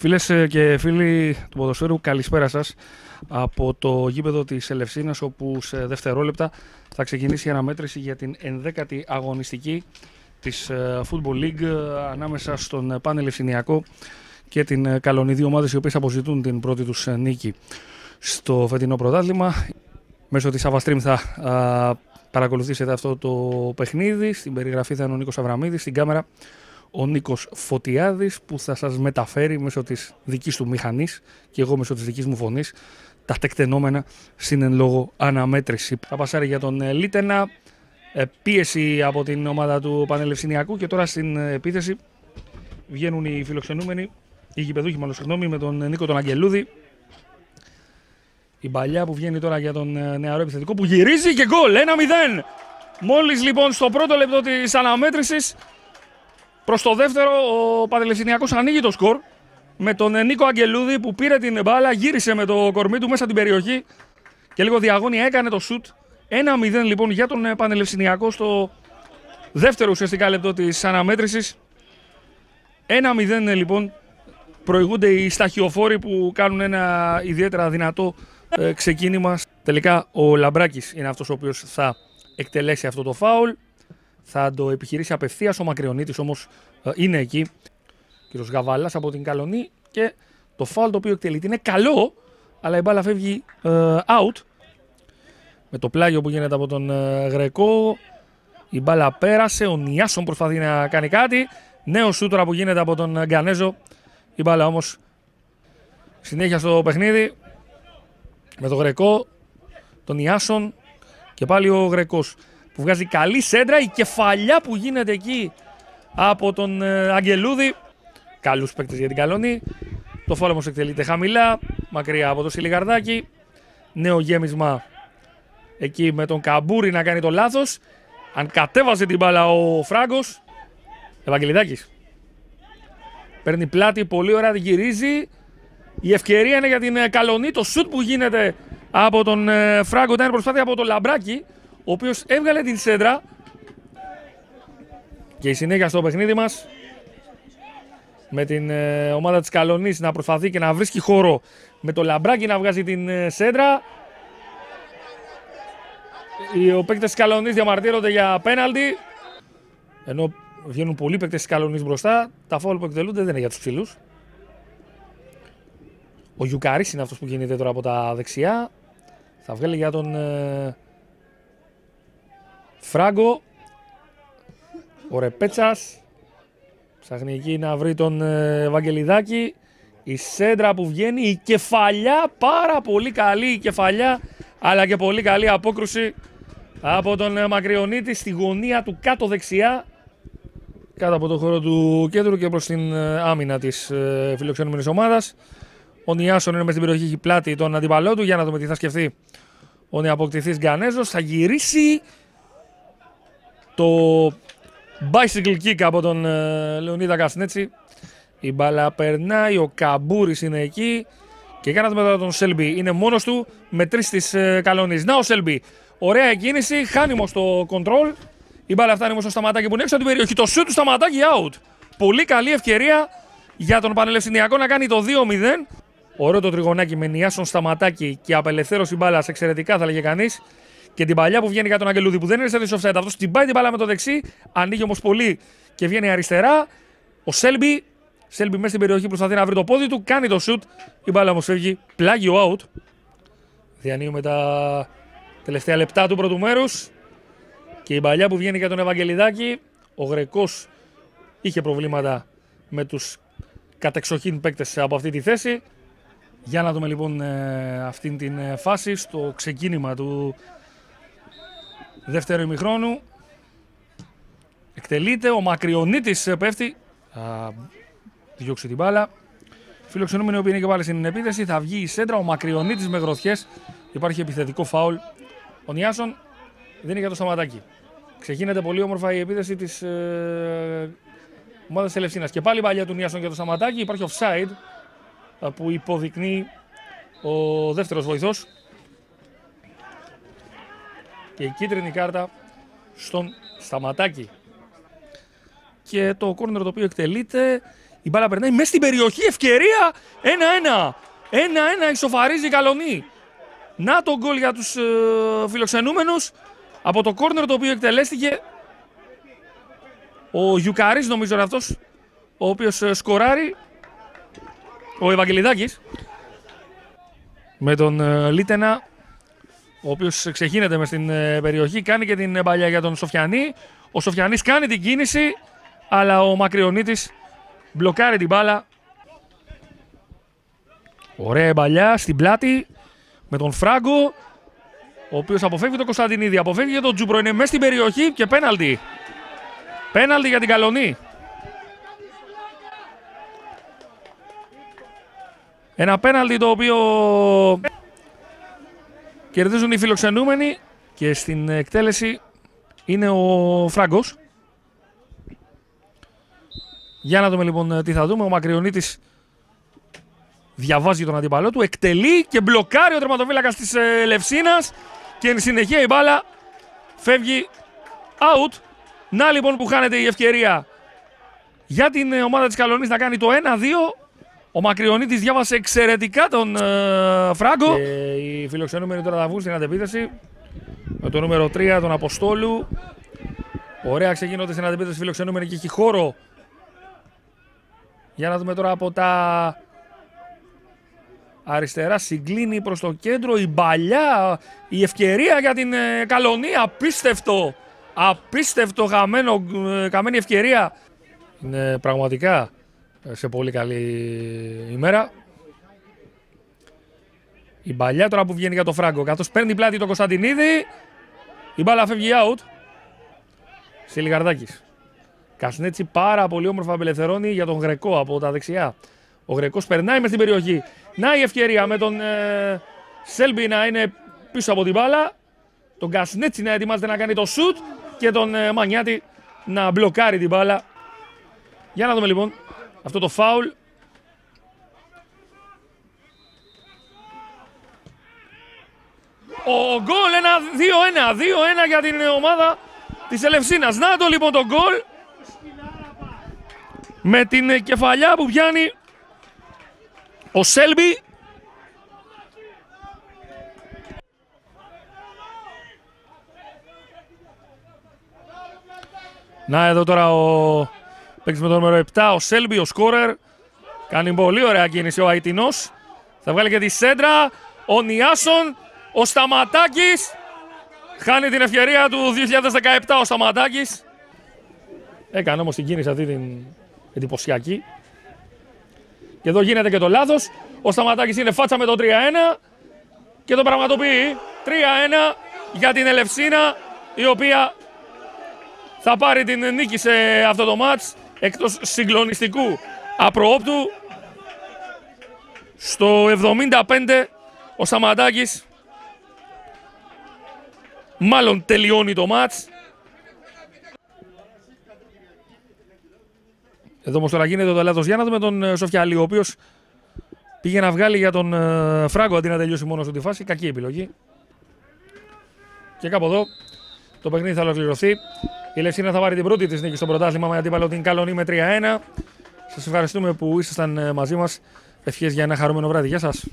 Φίλες και φίλοι του ποδοσφαίρου, καλησπέρα σας από το γήπεδο της Ελευσίνας, όπου σε δευτερόλεπτα θα ξεκινήσει η αναμέτρηση για την 11η αγωνιστική της Football League ανάμεσα στον Παν Ελευσινιακό και την Καλονή, δύο ομάδες οι οποίες αποζητούν την πρώτη τους νίκη στο φετινό πρωτάθλημα. Μέσω της Avastream θα παρακολουθήσετε αυτό το παιχνίδι. Στην περιγραφή θα είναι ο Νίκος Αβραμίδης, στην κάμερα ο Νίκος Φωτιάδης, που θα σας μεταφέρει μέσω της δικής του μηχανής και εγώ μέσω της δικής μου φωνής τα τεκτενόμενα στην εν λόγω αναμέτρηση. Θα πασάρει για τον Λίτενα, πίεση από την ομάδα του Πανελευσινιακού, και τώρα στην επίθεση βγαίνουν οι φιλοξενούμενοι, οι γηπεδούχοι μάλλον, συγγνώμη, με τον Νίκο τον Αγγελούδη. Η παλιά που βγαίνει τώρα για τον νεαρό επιθετικό που γυρίζει και γκολ, 1-0. Μόλις λοιπόν στο πρώτο λεπτό της αναμέτρησης, προς το δεύτερο, ο Πανελευσινιακός ανοίγει το σκορ με τον Νίκο Αγγελούδη που πήρε την μπάλα, γύρισε με το κορμί του μέσα την περιοχή και λίγο διαγώνια έκανε το σουτ. 1-0 λοιπόν για τον Πανελευσινιακό στο δεύτερο ουσιαστικά λεπτό της αναμέτρησης. 1-0 λοιπόν προηγούνται οι σταχιοφόροι που κάνουν ένα ιδιαίτερα δυνατό ξεκίνημα. Τελικά ο Λαμπράκης είναι αυτός ο οποίος θα εκτελέσει αυτό το φάουλ. Θα το επιχειρήσει απευθείας, ο Μακριονίτης όμως είναι εκεί. Κύριος Γαβαλάς από την Καλονή, και το φάουλ το οποίο εκτελείται είναι καλό, αλλά η μπάλα φεύγει out. Με το πλάγιο που γίνεται από τον Γρεκό, η μπάλα πέρασε, ο Νιάσον προσπαθεί να κάνει κάτι. Νέο σούτρα που γίνεται από τον Γκανέζο. Η μπάλα όμως συνέχεια στο παιχνίδι με τον Γρεκό, τον Νιάσον και πάλι ο Γρεκός που βγάζει καλή σέντρα. Η κεφαλιά που γίνεται εκεί από τον Αγγελούδη. Καλούς παίκτες για την Καλονή. Το φάουλ όμως εκτελείται χαμηλά, μακριά από το Σιλιγαρδάκι. Νέο γέμισμα εκεί με τον Καμπούρη να κάνει το λάθος. Αν κατέβασε την μπάλα ο Φράγκος. Ευαγγελιδάκης παίρνει πλάτη, πολύ ωραία, την γυρίζει. Η ευκαιρία είναι για την Καλονή. Το σουτ που γίνεται από τον Φράγκο ήταν προσπάθεια από τον Λαμπράκη, ο οποίος έβγαλε την σέντρα. Και η συνέχεια στο παιχνίδι μας με την ομάδα της Καλονής να προσπαθεί και να βρίσκει χώρο, με το Λαμπράκη να βγάζει την σέντρα. Οι παίκτες της Καλονής διαμαρτύρονται για πέναλτι, ενώ βγαίνουν πολλοί παίκτες της Καλονής μπροστά. Τα φάουλ που εκτελούνται δεν είναι για τους ψηλούς. Ο Γιουκαρίς είναι αυτός που γίνεται τώρα από τα δεξιά. Θα βγάλει για τον Φράγκο. Ο Ρεπέτσας ψάχνει εκεί να βρει τον Ευαγγελιδάκη. Η σέντρα που βγαίνει, η κεφαλιά, πάρα πολύ καλή η κεφαλιά, αλλά και πολύ καλή απόκρουση από τον Μακριονίτη στη γωνία του κάτω δεξιά, κάτω από το χώρο του κέντρου και προς την άμυνα της φιλοξενούμενης ομάδας. Ο Νιάσον είναι μέσα στην περιοχή, έχει πλάτη τον αντιπαλό του. Για να δούμε τι θα σκεφτεί ο νεοαποκτηθής Γκανέζος. Θα γυρίσει το bicycle kick από τον Λεωνίδα Κασνέτσι. Η μπάλα περνάει, ο Καμπούρης είναι εκεί. Και για να δούμε τώρα τον Σέλμπι. Είναι μόνος του με τρεις της Καλονής. Να ο Σέλμπι. Ωραία εκκίνηση, χάνει όμως το control. Η μπάλα φτάνει όμως στο Σταματάκι που είναι έξω από την περιοχή. Το shoot του Σταματάκι out. Πολύ καλή ευκαιρία για τον Πανελευσινιακό να κάνει το 2-0. Ωραίο το τριγωνάκι με Νιάσον, Σταματάκι και απελευθέρωση μπάλας, εξαιρετικά θα λέγε κανείς. Και την παλιά που βγαίνει για τον Αγγελούδη που δεν είναι σε offside. Αυτός την πάει την μπάλα με το δεξί, ανοίγει όμως πολύ και βγαίνει αριστερά. Ο Σέλμπι μέσα στην περιοχή προσπαθεί να βρει το πόδι του, κάνει το shoot. Η μπάλα όμως φεύγει, πλάγιο out. Διανύουμε τα τελευταία λεπτά του πρώτου μέρους. Και η παλιά που βγαίνει για τον Ευαγγελιδάκη. Ο Γρεκός είχε προβλήματα με τους κατεξοχήν παίκτες από αυτή τη θέση. Για να δούμε λοιπόν αυτήν την φάση στο ξεκίνημα του δεύτερου ημιχρόνου. Εκτελείται, ο Μακριονίτης πέφτει, διώξει την μπάλα. Φιλοξενούμενοι οποίοι είναι και πάλι στην επίθεση, θα βγει η σέντρα, ο Μακριονίτης με γροθιές. Υπάρχει επιθετικό φάουλ. Ο Νιάσον δίνει για το Σταματάκι. Ξεκίνεται πολύ όμορφα η επίθεση της ομάδας της Ελευσίνας. Και πάλι παλιά του Νιάσον για το Σταματάκι. Υπάρχει offside που υποδεικνύει ο δεύτερος βοηθός. Και η κίτρινη κάρτα στον Σταματάκι. Και το κόρνερ το οποίο εκτελείται Η μπάλα περνάει μέσα στην περιοχή. Ευκαιρία. 1-1. 1-1 ισοφαρίζει η Καλονή. Να το γκολ για τους φιλοξενούμενους. Από το κόρνερ το οποίο εκτελέστηκε. Ο Γιουκαρής νομίζω είναι αυτός, ο οποίος σκοράρει. Ο Ευαγγελιδάκης. Με τον Λίτενα, ο οποίος ξεχύνεται μες στην περιοχή. Κάνει και την παλιά για τον Σοφιανή. Ο Σοφιανής κάνει την κίνηση, αλλά ο Μακριονίτης μπλοκάρει την μπάλα. Ωραία μπαλιά στην πλάτη με τον Φράγκο, ο οποίος αποφεύγει τον Κωνσταντινίδη, αποφεύγει τον Τζούμπρο, είναι μέσα στην περιοχή και πέναλτι. Πέναλτι για την Καλονή. Ένα πέναλτι το οποίο κερδίζουν οι φιλοξενούμενοι και στην εκτέλεση είναι ο Φράγκος. Για να δούμε λοιπόν τι θα δούμε. Ο Μακριονίτης διαβάζει τον αντίπαλό του, εκτελεί και μπλοκάρει ο τερματοφύλακας της Λευσίνας και εν συνεχεία η μπάλα φεύγει out. Να λοιπόν που χάνεται η ευκαιρία για την ομάδα της Καλονής να κάνει το 1-2. Ο Μακριονίτης διάβασε εξαιρετικά τον Φράγκο. Και οι φιλοξενούμενοι τώρα θα βγουν στην αντεπίθεση με το νούμερο 3 τον Αποστόλου. Ωραία ξεκινώνται στην αντεπίθεση φιλοξενούμενοι και έχει χώρο. Για να δούμε τώρα από τα αριστερά, συγκλίνει προς το κέντρο η μπαλιά, η ευκαιρία για την Καλονή. Απίστευτο χαμένη ευκαιρία. Είναι πραγματικά σε πολύ καλή ημέρα. Η μπαλιά τώρα που βγαίνει για το Φράγκο, καθώς παίρνει πλάτη το Κωνσταντινίδη, η μπάλα φεύγει out. Σιλιγαρδάκης. Κασνέτσι πάρα πολύ όμορφα απελευθερώνει για τον Γρεκό από τα δεξιά. Ο Γρεκός περνάει μες στην περιοχή. Να η ευκαιρία με τον Σέλμπι να είναι πίσω από την μπάλα. Τον Κασνέτσι να ετοιμάζεται να κάνει το σουτ και τον Μανιάτη να μπλοκάρει την μπάλα. Για να δούμε λοιπόν αυτό το φάουλ. Ο γκολ 2-1 για την ομάδα της Ελευσίνας. Να το λοιπόν το γκολ. Με την κεφαλιά που πιάνει ο Σέλμπι. Να εδώ τώρα ο παίκτης με το νούμερο 7, ο Σέλμπι, ο σκόρερ. Κάνει πολύ ωραία κίνηση ο Αιτινός. Θα βγάλει και τη σέντρα. Ο Νιάσον, ο Σταματάκης. Χάνει την ευκαιρία του 2017 ο Σταματάκης. Έκανε όμως την κίνηση αυτή την εντυπωσιακή. Και εδώ γίνεται και το λάθος. Ο Σταματάκης είναι φάτσα με το 3-1 και το πραγματοποιεί. 3-1 για την Ελευσίνα, η οποία θα πάρει την νίκη σε αυτό το μάτς εκτός συγκλονιστικού απροόπτου. Στο 75 ο Σταματάκης μάλλον τελειώνει το μάτς. Εδώ όμως τώρα γίνεται το λάθος. Για να δούμε τον Σοφιαλή, ο οποίος πήγε να βγάλει για τον Φράγκο αντί να τελειώσει μόνος του τη φάση. Κακή επιλογή. Και κάπου εδώ το παιχνίδι θα ολοκληρωθεί. Η Λευσίνα θα πάρει την πρώτη της νίκη στο πρωτάθλημα με αντίπαλο την Καλονή με 3-1. Σας ευχαριστούμε που ήσασταν μαζί μας. Ευχές για ένα χαρούμενο βράδυ. Γεια σας.